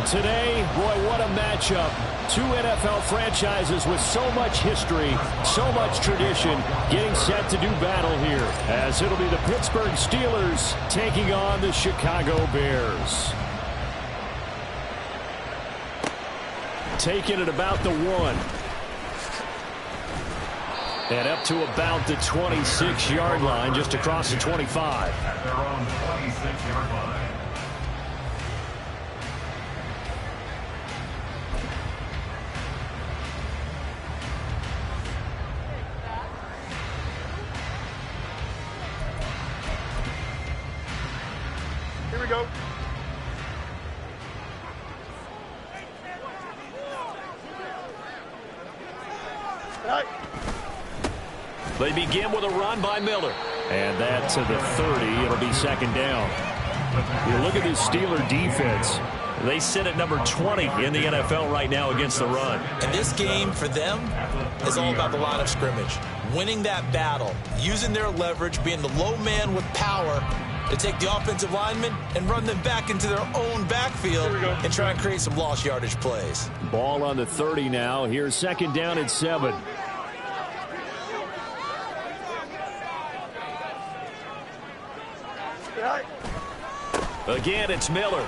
Today, boy, what a matchup. Two NFL franchises with so much history, so much tradition, getting set to do battle here, as it'll be the Pittsburgh Steelers taking on the Chicago Bears. Taking it about the 1. And up to about the 26-yard line, just across the 25. At their own 26-yard line. Here we go. They begin with a run by Miller. And that to the 30. It'll be second down. You look at this Steeler defense. They sit at number 20 in the NFL right now against the run. And this game for them is all about the line of scrimmage. Winning that battle, using their leverage, being the low man with power to take the offensive linemen and run them back into their own backfield and try and create some lost yardage plays. Ball on the 30 now. Here's second down at 7. Again, it's Miller. And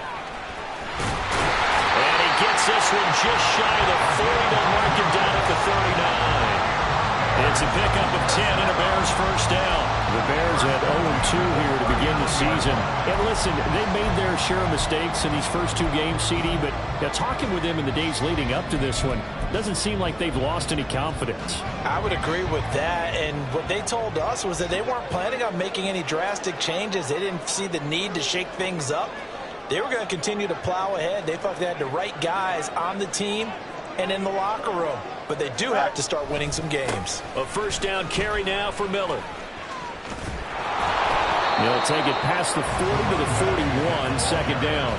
he gets this one just shy of the 40. They'll mark him down at the 39. It's a pickup of 10 and a Bears first down. The Bears had 0-2 here to begin the season. And listen, they made their share of mistakes in these first 2 games, CD, but talking with them in the days leading up to this one, doesn't seem like they've lost any confidence. I would agree with that, and what they told us was that they weren't planning on making any drastic changes. They didn't see the need to shake things up. They were going to continue to plow ahead. They felt they had the right guys on the team and in the locker room, but they do have to start winning some games. A first down carry now for Miller. He'll take it past the 40 to the 41, second down.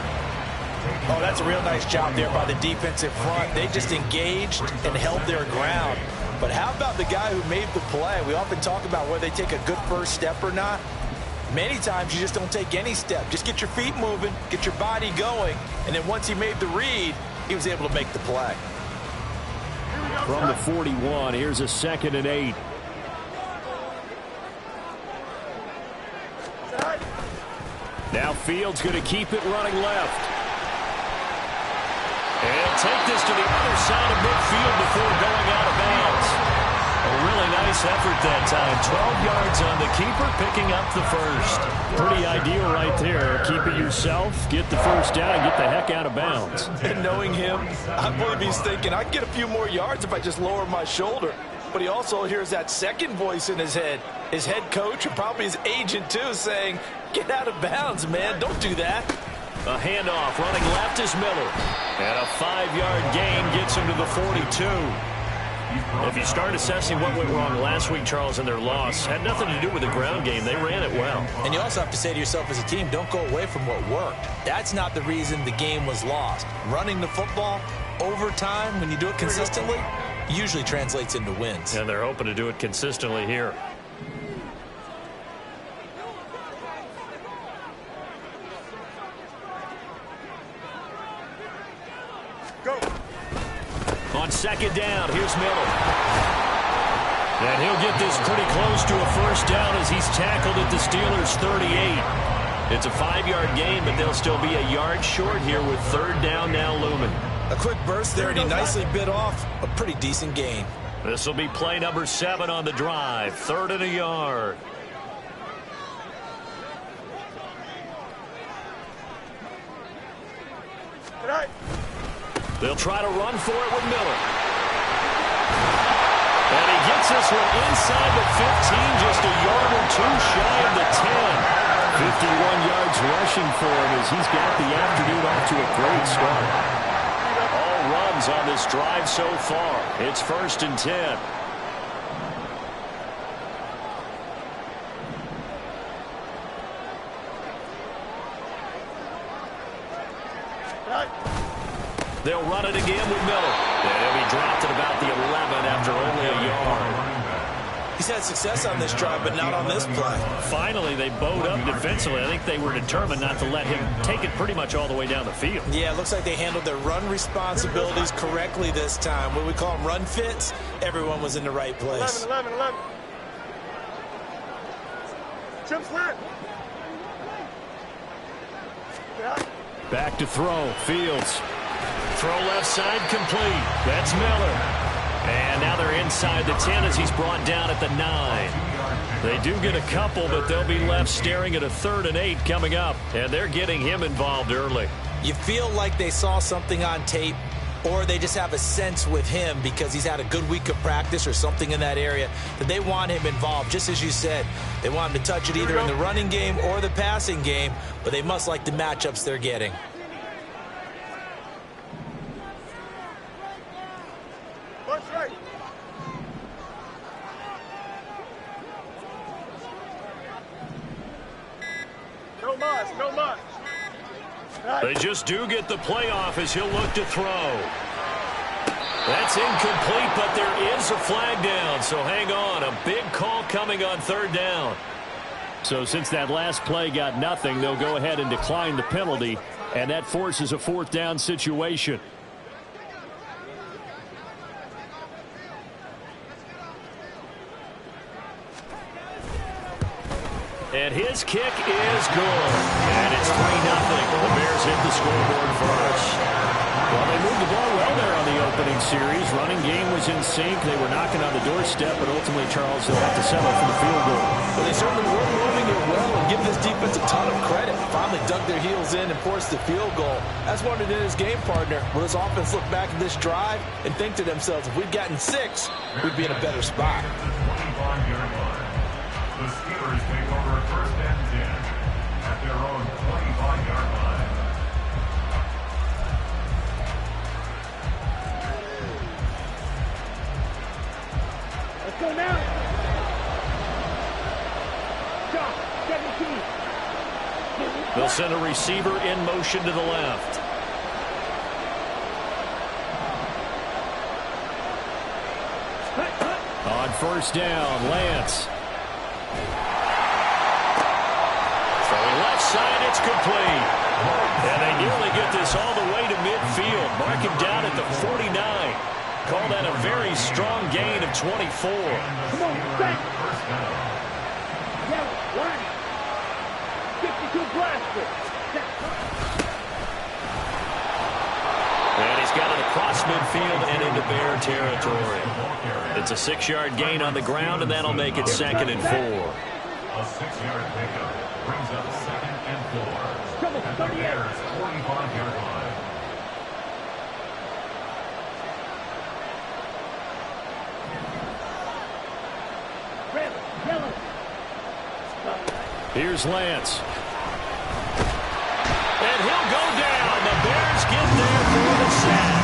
Oh, that's a real nice job there by the defensive front. They just engaged and held their ground. But how about the guy who made the play? We often talk about whether they take a good first step or not. Many times you just don't take any step. Just get your feet moving, get your body going, and then once he made the read, he was able to make the play. From the 41, here's a second and 8. Now Fields going to keep it running left. And take this to the other side of midfield before going out of bounds. A really nice effort that time. 12 yards on the keeper, picking up the first. Pretty ideal right there. Keep it yourself, get the first down, and get the heck out of bounds. And knowing him, I believe he's thinking, I can get a few more yards if I just lower my shoulder. But he also hears that second voice in his head. His head coach, and probably his agent too, saying, get out of bounds, man. Don't do that. A handoff, running left is Miller. And a 5-yard gain gets him to the 42. If you start assessing what went wrong last week, Charles, in their loss, had nothing to do with the ground game. They ran it well. And you also have to say to yourself as a team, don't go away from what worked. That's not the reason the game was lost. Running the football over time, when you do it consistently, usually translates into wins. And they're hoping to do it consistently here. Go. On second down, here's Miller. And he'll get this pretty close to a first down as he's tackled at the Steelers' 38. It's a 5-yard gain, but they'll still be a yard short here with third down now looming. A quick burst there, and he nicely bit off a pretty decent gain. This will be play number 7 on the drive. 3rd and a yard. They'll try to run for it with Miller. And he gets this one inside the 15, just a yard or two shy of the 10. 51 yards rushing for him as he's got the afternoon off to a great start. All runs on this drive so far. It's 1st and 10. They'll run it again with Miller. And he'll be dropped at about the 11 after only a yard. He's had success on this drive, but not on this play. Finally, they bowed up defensively. I think they were determined not to let him take it pretty much all the way down the field. Yeah, it looks like they handled their run responsibilities correctly this time. What we call them run fits, everyone was in the right place. 11. Jump slant. Back to throw. Fields. Throw left side complete. That's Miller. And now they're inside the 10 as he's brought down at the 9. They do get a couple, but they'll be left staring at a 3rd and 8 coming up. And they're getting him involved early. You feel like they saw something on tape, or they just have a sense with him because he's had a good week of practice or something in that area that they want him involved. Just as you said, they want him to touch it either in the running game or the passing game, but they must like the matchups they're getting. Right. No muss. They just do get the playoff as he'll look to throw. That's incomplete, but there is a flag down, so hang on. A big call coming on 3rd down. So since that last play got nothing, they'll go ahead and decline the penalty, and that forces a 4th down situation. And his kick is good. And it's 3-0. The Bears hit the scoreboard first. Well, they moved the ball well there on the opening series. Running game was in sync. They were knocking on the doorstep, but ultimately, Charles, they'll have to settle for the field goal. Well, they certainly were moving it well and give this defense a ton of credit. Finally dug their heels in and forced the field goal. That's what it is, game partner. Will this offense look back at this drive and think to themselves, if we'd gotten 6, we'd be in a better spot. The Steelers take over 1st and 10 at their own 25-yard line. Let's go now. Josh, 17. They'll send a receiver in motion to the left. On 1st down, Lance. Throwing left side, it's complete. And they nearly get this all the way to midfield. Mark him down at the 49. Call that a very strong gain of 24. Come on, back. Yeah, line. 52 blaster. And he's got it across midfield and into Bear territory. It's a 6-yard gain on the ground, and that'll make it 2nd and 4. A 6-yard pickup brings up 2nd and 4. At the Bears' 45-yard line. Red, yellow. Here's Lance. And he'll go down. The Bears get there for the sack.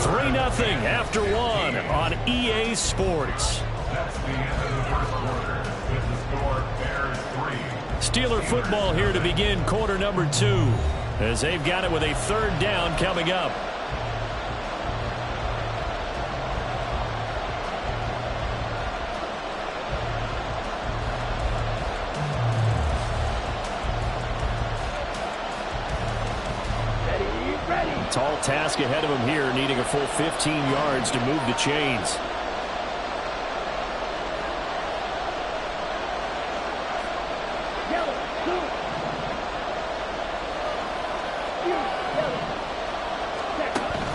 3-0 after 1 on EA Sports. That's the end of the first quarter. With the score, Bears 3. Steeler football here to begin quarter number 2, as they've got it with a 3rd down coming up. Tall task ahead of him here, needing a full 15 yards to move the chains.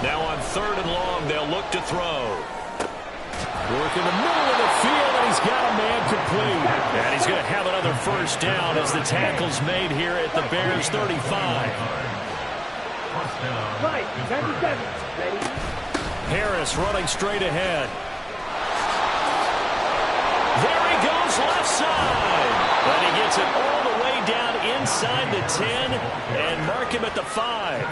Now on 3rd and long, they'll look to throw. Work in the middle of the field, and he's got a man complete. And he's going to have another 1st down as the tackle's made here at the Bears' 35. Right, 97. Ready? Harris running straight ahead. There he goes, left side. And he gets it all the way down inside the 10 and mark him at the 5.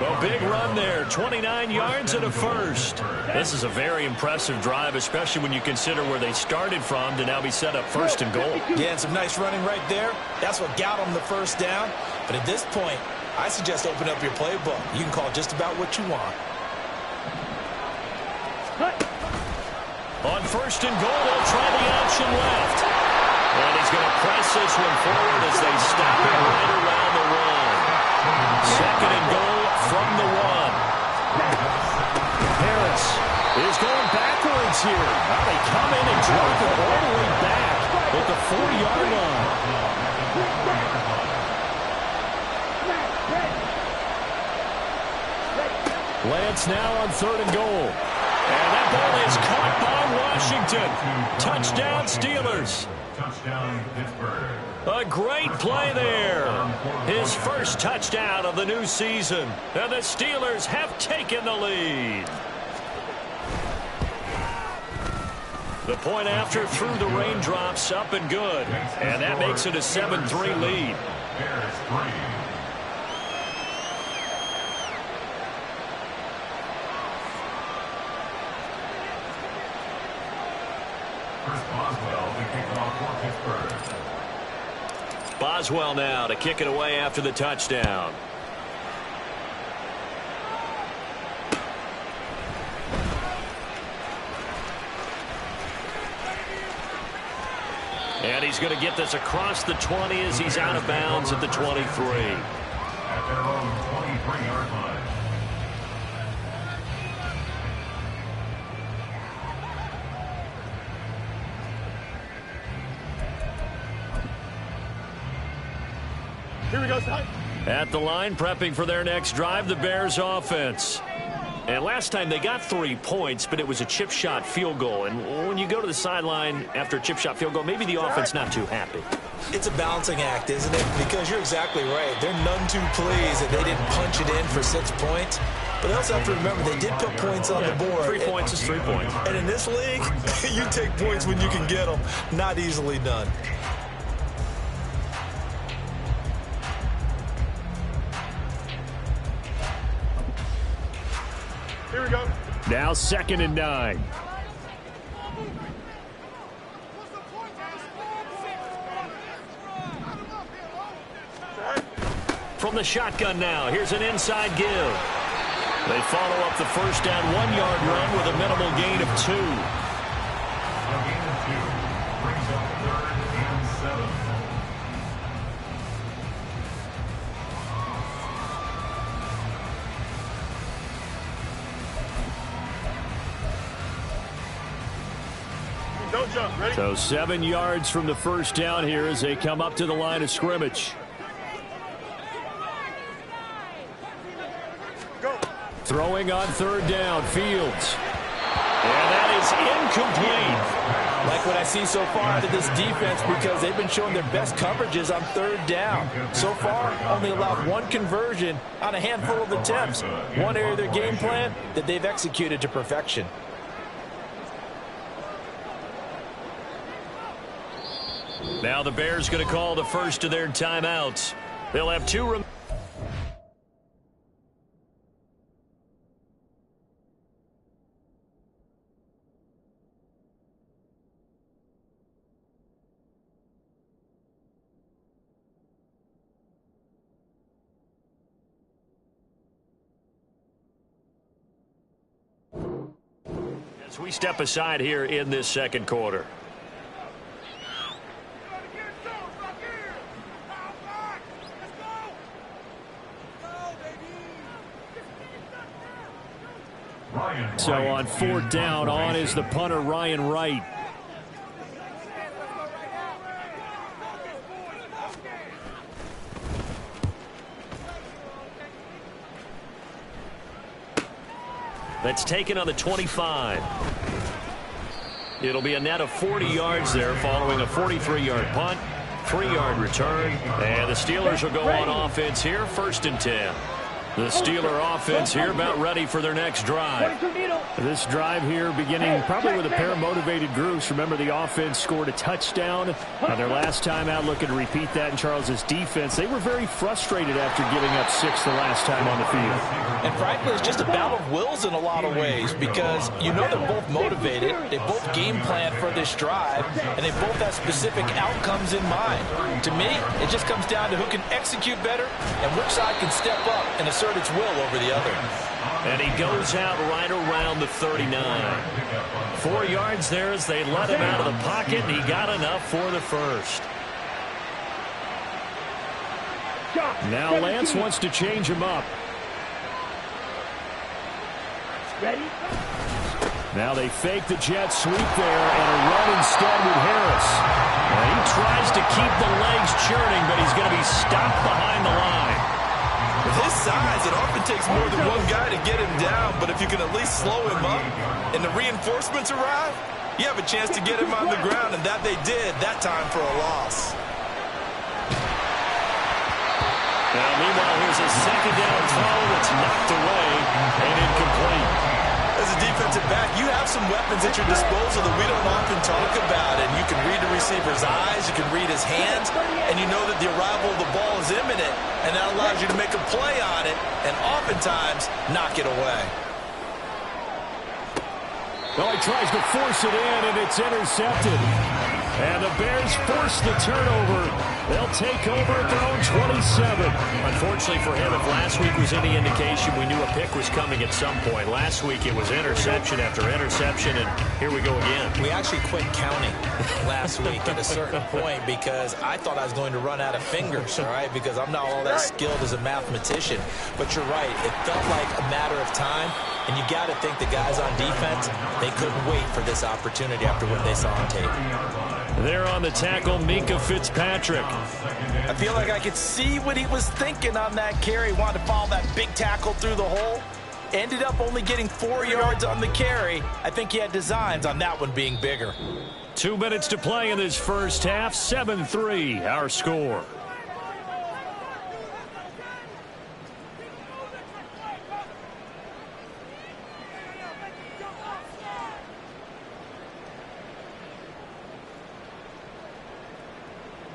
Well, big run there, 29 yards and a 1st. This is a very impressive drive, especially when you consider where they started from to now be set up 1st and goal. Yeah, and some nice running right there. That's what got them the 1st down. But at this point, I suggest open up your playbook. You can call just about what you want. On first and goal, they'll try the option left. And he's going to press this one forward as they stop it right around the one. Second and goal from the one. Harris is going backwards here. Now they come in and drop it all the way back at the 40-yard line. Lance now on third and goal. And that ball is caught by Washington. Touchdown, Steelers. Touchdown, Pittsburgh. A great play there. His first touchdown of the new season. And the Steelers have taken the lead. The point after through the raindrops, up and good. And that makes it a 7-3 lead. Bears 3. Boswell to kick it off for Pittsburgh. Boswell now to kick it away after the touchdown. And he's going to get this across the 20 as he's out of bounds at the 23. At their own 23-yard line. Here we go, Ty. At the line, prepping for their next drive, the Bears offense. And last time they got 3 points, but it was a chip shot field goal. And when you go to the sideline after a chip shot field goal, maybe the offense not too happy. It's a balancing act, isn't it? Because you're exactly right. They're none too pleased that they didn't punch it in for 6 points. But they also have to remember they did put points on the board. 3 points is 3 points. And in this league, you take points when you can get them. Not easily done. Here we go. Now 2nd and 9. From the shotgun now, here's an inside give. They follow up the first down 1-yard run with a minimal gain of 2. A gain of 2 brings up 3rd and 7. Don't jump. Ready? So 7 yards from the first down here as they come up to the line of scrimmage. Go. Throwing on 3rd down, Fields. And that is incomplete. Like what I see so far out of this defense, because they've been showing their best coverages on 3rd down. So far, only allowed 1 conversion on a handful of attempts. One area of their game plan that they've executed to perfection. Now the Bears going to call the first of their timeouts. They'll have 2 as we step aside here in this second quarter. So on 4th down, on is the punter, Ryan Wright. That's taken on the 25. It'll be a net of 40 yards there following a 43-yard punt, 3-yard return. And the Steelers will go on offense here, 1st and 10. The Steeler offense here about ready for their next drive. This drive here beginning probably with a pair of motivated groups. Remember, the offense scored a touchdown on their last time out. Looking to repeat that in Charles's defense. They were very frustrated after giving up 6 the last time on the field. And frankly, it's just a battle of wills in a lot of ways, because you know they're both motivated, they both game plan for this drive, and they both have specific outcomes in mind. To me, it just comes down to who can execute better and which side can step up in a certain assert its will over the other. And he goes out right around the 39. 4 yards there as they let him out of the pocket, and he got enough for the first. Now Lance wants to change him up. Ready? Now they fake the jet sweep there and a run instead with Harris. And he tries to keep the legs churning, but he's going to be stopped behind the line. With his size, it often takes more than one guy to get him down, but if you can at least slow him up and the reinforcements arrive, you have a chance to get him on the ground, and that they did that time for a loss. Now, meanwhile, here's a second down throw that's knocked away and incomplete. As a defensive back, you have some weapons at your disposal that we don't often talk about, and you can read the receiver's eyes, you can read his hands, and you know that the arrival of the ball is imminent, and that allows you to make a play on it and oftentimes knock it away. Well, he tries to force it in, and it's intercepted. And the Bears force the turnover. They'll take over at their own 27. Unfortunately for him, if last week was any indication, we knew a pick was coming at some point. Last week it was interception after interception, and here we go again. We actually quit counting last week at a certain point because I thought I was going to run out of fingers, all right, because I'm not all that skilled as a mathematician. But you're right. It felt like a matter of time, and you got to think the guys on defense, they couldn't wait for this opportunity after what they saw on tape. There on the tackle, Minka Fitzpatrick. I feel like I could see what he was thinking on that carry. Wanted to follow that big tackle through the hole. Ended up only getting 4 yards on the carry. I think he had designs on that one being bigger. 2 minutes to play in this first half. 7-3, our score.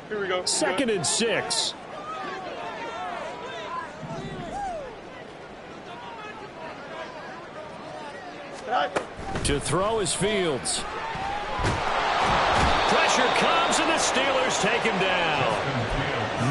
Here we go. 2nd and 6. To throw is Fields. Pressure comes, and the Steelers take him down.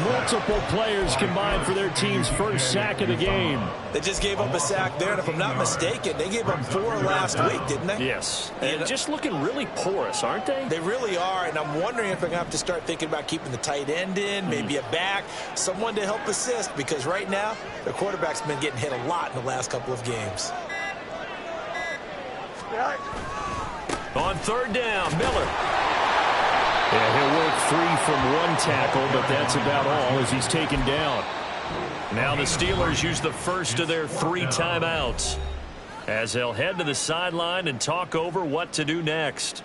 Multiple players combined for their team's first sack of the game. They just gave up a sack there, and if I'm not mistaken, they gave up 4 last week, didn't they? Yes. And just looking really porous, aren't they? They really are, and I'm wondering if I'm going to have to start thinking about keeping the tight end in, maybe a back, someone to help assist, because right now, the quarterback's been getting hit a lot in the last couple of games. On 3rd down, Miller. Yeah, he'll work free from one tackle, but that's about all as he's taken down. Now the Steelers use the first of their 3 timeouts as they'll head to the sideline and talk over what to do next.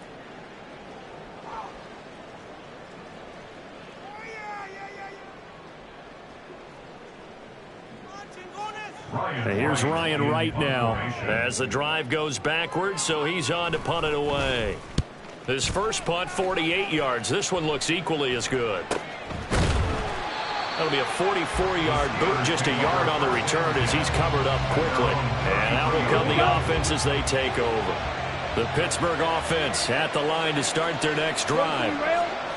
Here's Ryan Wright now as the drive goes backwards, so he's on to punt it away. His first punt, 48 yards. This one looks equally as good. That'll be a 44-yard boot, just a yard on the return as he's covered up quickly. And out will come the offense as they take over. The Pittsburgh offense at the line to start their next drive.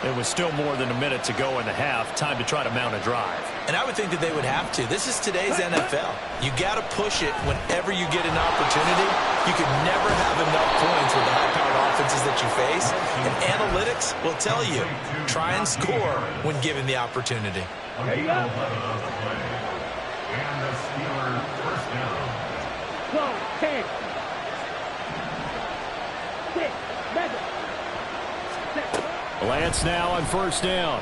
It was still more than a minute to go in the half. Time to try to mount a drive. And I would think that they would have to. This is today's NFL. You got to push it whenever you get an opportunity. You can never have enough points with the high-powered offenses that you face. And analytics will tell you, try and score when given the opportunity. There you go. And the Steelers first down. 12, 10. 6, 7. Lance now on 1st down.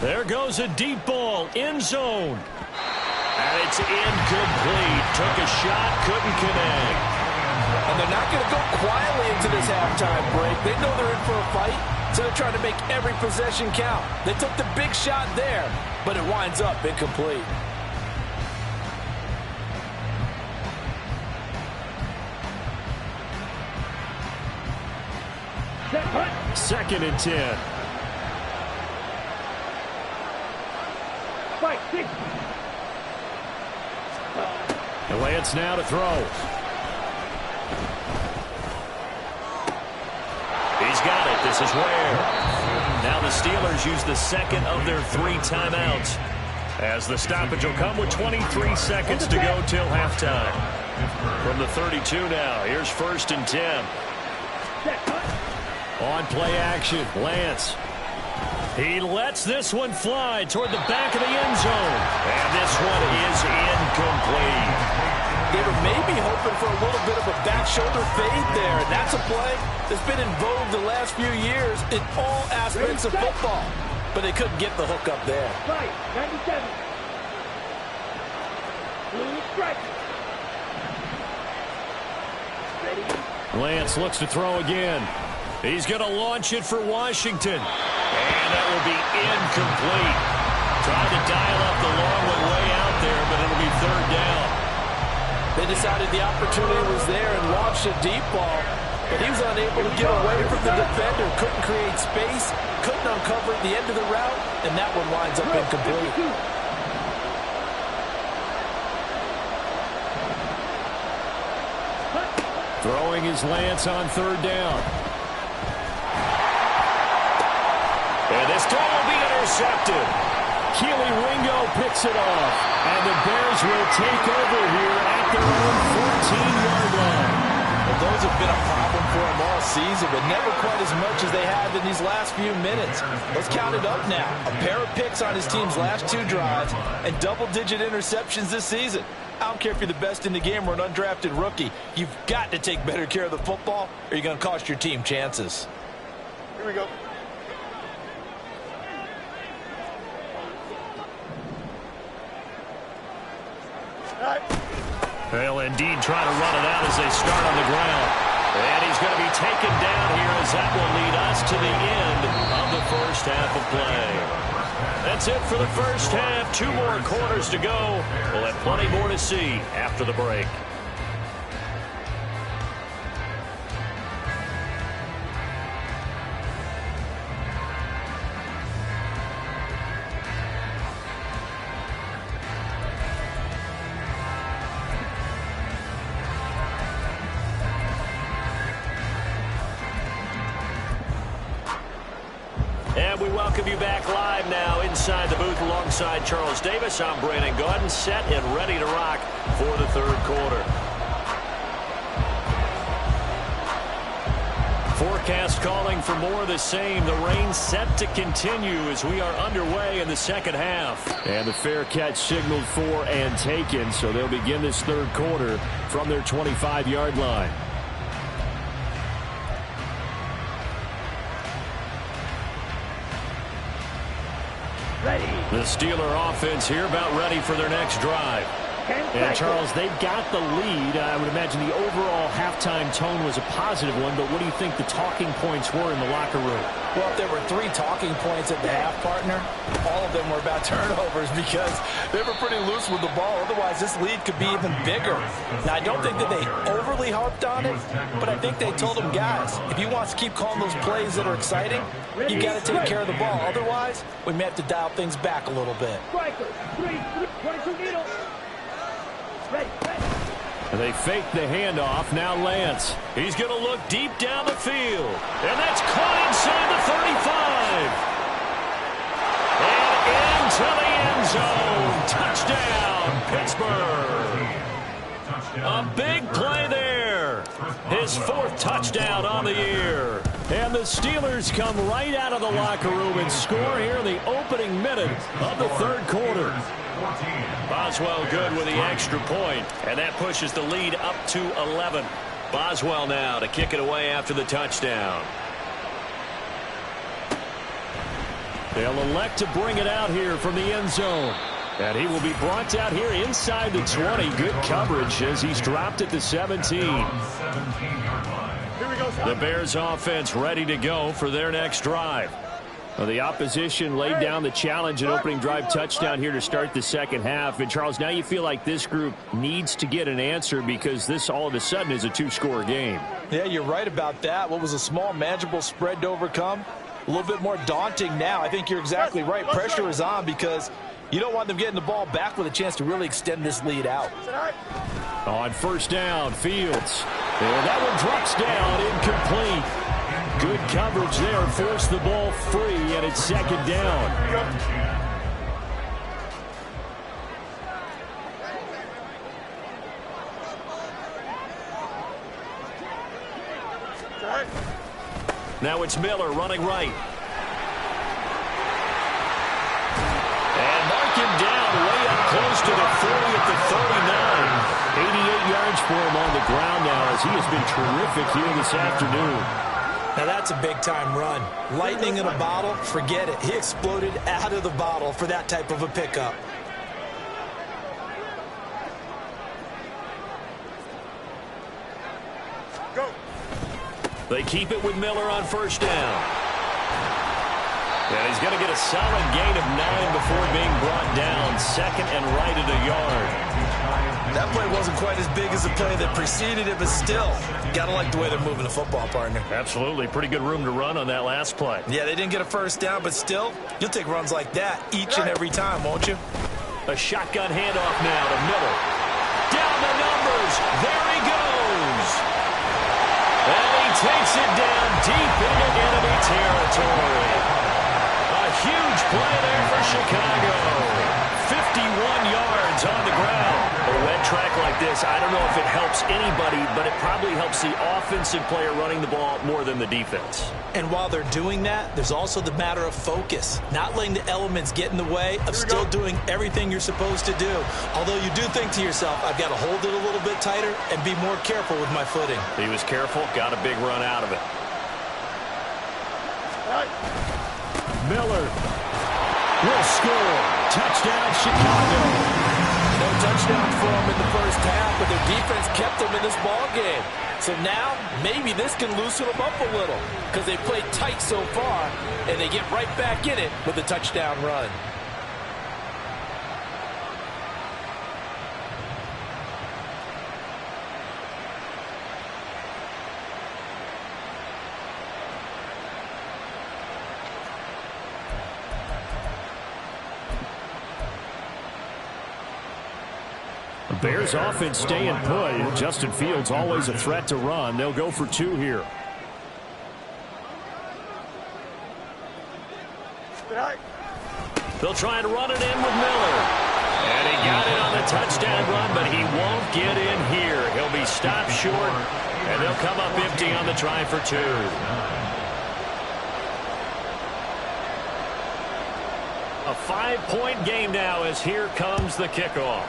There goes a deep ball, end zone. And it's incomplete. Took a shot, couldn't connect. And they're not going to go quietly into this halftime break. They know they're in for a fight, so they're trying to make every possession count. They took the big shot there, but it winds up incomplete. Second and 10. Fight, 6. And Lance now to throw. He's got it. This is Ware. Now the Steelers use the second of their 3 timeouts. As the stoppage will come with 23 seconds to go till halftime. From the 32 now, here's 1st and 10. On play action, Lance. He lets this one fly toward the back of the end zone. And this one is incomplete. They were maybe hoping for a little bit of a back shoulder fade there. And that's a play that's been in vogue the last few years in all aspects of football. But they couldn't get the hook up there. Right, 97. Blue strike. Ready? Lance looks to throw again. He's going to launch it for Washington. And that will be incomplete. Trying to dial up the long one way out there, but it'll be 3rd down. They decided the opportunity was there and launched a deep ball, but he was unable to get away from the defender. Couldn't create space, couldn't uncover at the end of the route, and that one winds up incomplete. Throwing his Lance on 3rd down. And this throw will be intercepted. Keely Ringo picks it off. And the Bears will take over here at their own 14-yard line. Well, those have been a problem for him all season, but never quite as much as they have in these last few minutes. Let's count it up now. A pair of picks on his team's last 2 drives and double-digit interceptions this season. I don't care if you're the best in the game or an undrafted rookie. You've got to take better care of the football or you're going to cost your team chances. Here we go. They'll indeed try to run it out as they start on the ground. And he's going to be taken down here as that will lead us to the end of the first half of play. That's it for the first half. 2 more quarters to go. We'll have plenty more to see after the break. And we welcome you back live now inside the booth alongside Charles Davis. I'm Brandon Gaudin, set and ready to rock for the 3rd quarter. Forecast calling for more of the same. The rain set to continue as we are underway in the 2nd half. And the fair catch signaled for and taken, so they'll begin this 3rd quarter from their 25-yard line. The Steeler offense here about ready for their next drive. And, Charles, they've got the lead. I would imagine the overall halftime tone was a positive one, but what do you think the talking points were in the locker room? Well, if there were 3 talking points at the half, partner, all of them were about turnovers because they were pretty loose with the ball. Otherwise, this lead could be even bigger. Now, I don't think that they overly harped on it, but I think they told them, guys, if you want to keep calling those plays that are exciting, you got to take care of the ball. Otherwise, we may have to dial things back a little bit. Striker, 22 needle. Ready. And they fake the handoff. Now Lance. He's going to look deep down the field. And that's caught inside the 35. And into the end zone. Touchdown, Pittsburgh. A big play there. His 4th touchdown on the year. And the Steelers come right out of the locker room and score here in the opening minute of the 3rd quarter. Boswell good with the extra point, and that pushes the lead up to 11. Boswell now to kick it away after the touchdown. They'll elect to bring it out here from the end zone. And he will be brought out here inside the 20. Good coverage as he's dropped at the 17. The Bears offense ready to go for their next drive. Well, the opposition laid down the challenge and opening drive touchdown here to start the 2nd half. And, Charles, now you feel like this group needs to get an answer because this all of a sudden is a 2-score game. Yeah, you're right about that. What was a small, manageable spread to overcome? A little bit more daunting now. I think you're exactly right. Pressure is on because you don't want them getting the ball back with a chance to really extend this lead out. On 1st down, Fields. And that one drops down, incomplete. Good coverage there, forced the ball free, and it's 2nd down. Now it's Miller running right. And mark him down way up close to the 40 at the 39. 88 yards for him on the ground now as he has been terrific here this afternoon. Now that's a big-time run. Lightning in a bottle, forget it. He exploded out of the bottle for that type of a pickup. Go. They keep it with Miller on first down. And he's going to get a solid gain of 9 before being brought down. Second and right at a yard. That play wasn't quite as big as the play that preceded it, but still, got to like the way they're moving the football, partner. Absolutely. Pretty good room to run on that last play. Yeah, they didn't get a first down, but still, you'll take runs like that each and every time, won't you? A shotgun handoff now to Miller. Down the numbers. There he goes. And he takes it down deep into enemy territory. A huge play there for Chicago. 51 yards on the ground. A wet track like this, I don't know if it helps anybody, but it probably helps the offensive player running the ball more than the defense. And while they're doing that, there's also the matter of focus. Not letting the elements get in the way of still doing everything you're supposed to do. Although you do think to yourself, I've got to hold it a little bit tighter and be more careful with my footing. He was careful, got a big run out of it. Miller will score. Touchdown, Chicago. No touchdown for them in the first half, but their defense kept them in this ball game. So now, maybe this can loosen them up a little because they played tight so far, and they get right back in it with a touchdown run. Bears offense staying put. Justin Fields always a threat to run. They'll go for 2 here. They'll try and run it in with Miller. And he got it on the touchdown run, but he won't get in here. He'll be stopped short, and they'll come up empty on the try for 2. A 5-point game now as here comes the kickoff.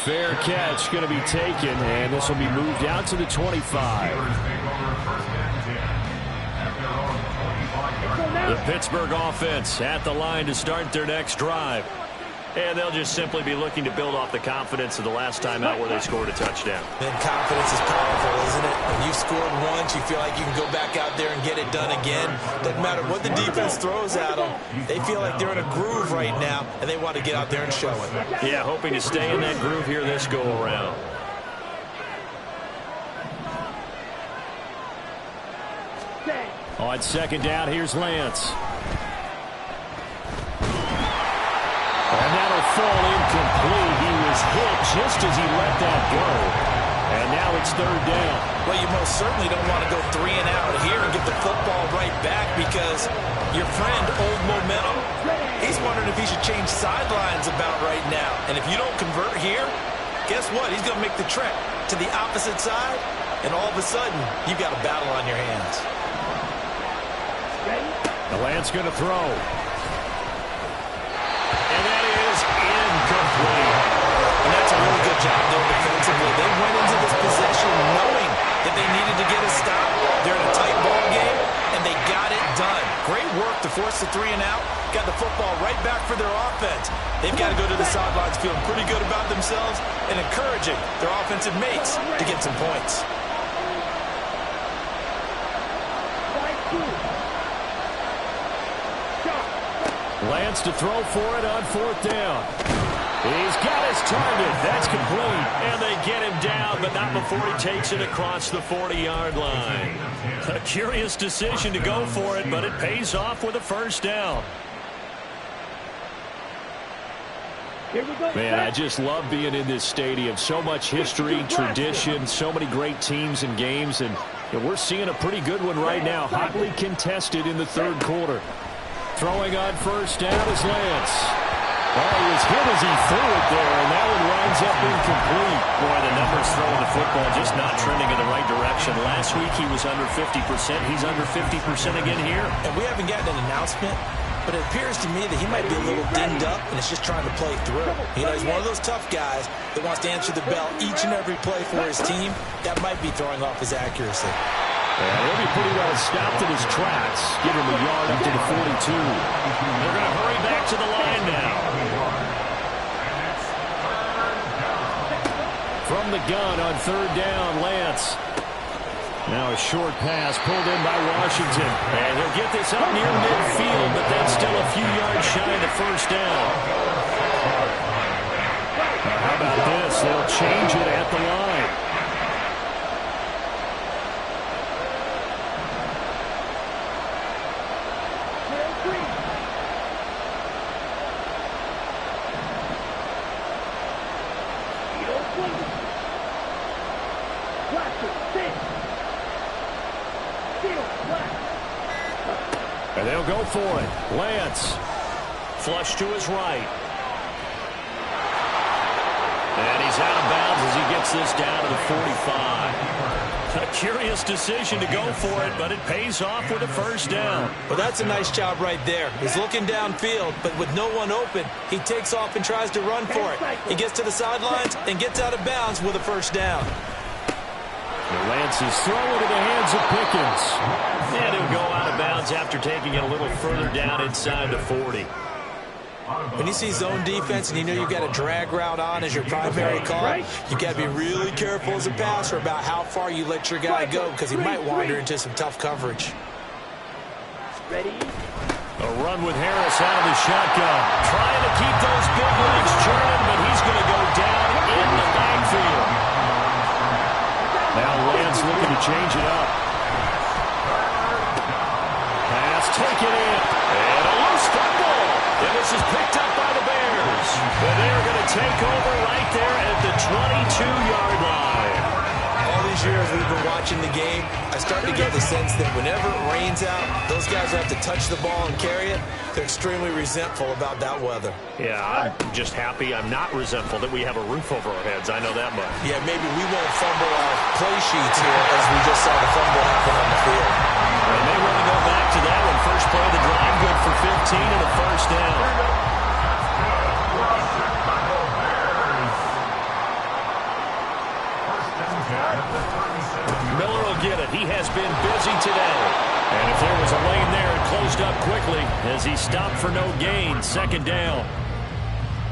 Fair catch going to be taken, and this will be moved out to the 25. The Pittsburgh offense at the line to start their next drive. And they'll just simply be looking to build off the confidence of the last time out where they scored a touchdown. And confidence is powerful, isn't it? When you've scored once, you feel like you can go back out there and get it done again. Doesn't matter what the defense throws at them. They feel like they're in a groove right now, and they want to get out there and show it. Yeah, hoping to stay in that groove here this go-around. On second down, here's Lance. And that'll fall incomplete. He was hit just as he let that go. And now it's third down. Well, you most certainly don't want to go 3 and out here and get the football right back because your friend, Old Momentum, he's wondering if he should change sidelines about right now. And if you don't convert here, guess what? He's going to make the trek to the opposite side, and all of a sudden, you've got a battle on your hands. The Lance going to throw. And that is incomplete. And that's a really good job there defensively. They went into this possession knowing that they needed to get a stop. They're in a tight ball game, and they got it done. Great work to force the 3 and out. Got the football right back for their offense. They've got to go to the sidelines feeling pretty good about themselves and encouraging their offensive mates to get some points. Lance to throw for it on fourth down. He's got his target. That's complete. And they get him down, but not before he takes it across the 40-yard line. A curious decision to go for it, but it pays off with a first down. Man, I just love being in this stadium. So much history, tradition, so many great teams and games, and we're seeing a pretty good one right now, hotly contested in the third quarter. Throwing on first down is Lance. Oh, he was hit as he threw it there, and that one winds up incomplete. Boy, the numbers throwing the football just not trending in the right direction. Last week he was under 50%. He's under 50% again here. And we haven't gotten an announcement, but it appears to me that he might be a little dinged up and is just trying to play through. You know, he's one of those tough guys that wants to answer the bell each and every play for his team. That might be throwing off his accuracy. Yeah, he'll be pretty well stopped in his tracks. Give him a yard up to the 42. They're going to hurry back to the line now. From the gun on third down, Lance. Now a short pass pulled in by Washington. And he'll get this up near midfield, but that's still a few yards shy of the first down. How about this? They'll change it at the line. And they'll go for it. Lance. Flush to his right. And he's out of bounds as he gets this down to the 45. A curious decision to go for it, but it pays off with a first down. Well, that's a nice job right there. He's looking downfield, but with no one open, he takes off and tries to run for it. He gets to the sidelines and gets out of bounds with a first down. Lance is throwing to the hands of Pickens. And he'll go out of bounds after taking it a little further down inside the 40. When you see zone defense and you know you've got a drag route on as your primary call, you've got to be really careful as a passer about how far you let your guy go because he might wander into some tough coverage. Ready? A run with Harris out of the shotgun. Trying to keep those big legs churning, but he's going to go down in the backfield. Now Lance looking to change it up. Pass taken in. And a loose football. And this is picked up by the Bears. And they're going to take over right there at the 22-yard line. All these years we've been watching the game, I start to get the sense that whenever it rains out, those guys who have to touch the ball and carry it, they're extremely resentful about that weather. Yeah, I'm just happy I'm not resentful that we have a roof over our heads. I know that much. Yeah, maybe we won't fumble our play sheets here as we just saw the fumble happen on the field. And they want to go back to that one. First play of the drive, good for 15 and a first down. Miller will get it. He has been busy today. And if there was a lane there, it closed up quickly as he stopped for no gain. Second down.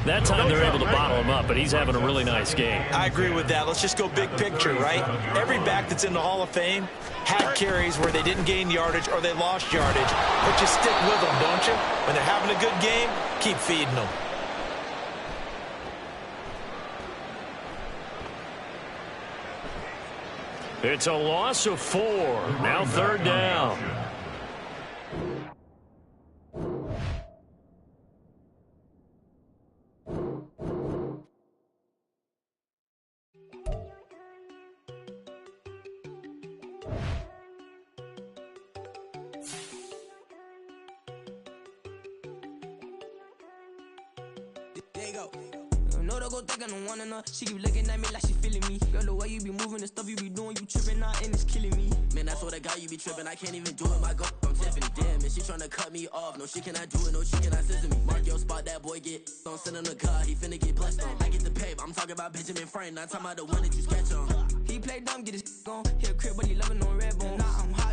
That time they're able to bottle him up, but he's having a really nice game. I agree with that. Let's just go big picture, right? Every back that's in the Hall of Fame had carries where they didn't gain yardage or they lost yardage, but you stick with them, don't you? When they're having a good game, keep feeding them. It's a loss of 4. Now third down. There you go. No, don't go thinking I don't want enough. She keep looking at me like she feeling me. Girl, the way you be moving, the stuff you be doing, you tripping out and it's killing me. Man, that's what I got, you be tripping. I can't even do it, my girl, I'm Tiffany. Damn, and she tryna cut me off. No, she cannot do it, no, she cannot scissor me. Mark your spot, that boy get on. Send him the car, he finna get blessed on. I get the pay, I'm talking about Benjamin Franklin. Not talking about the one that you sketch on. He play dumb, get his on. Hit a crib, but he loving on red bone. Nah, I'm hot.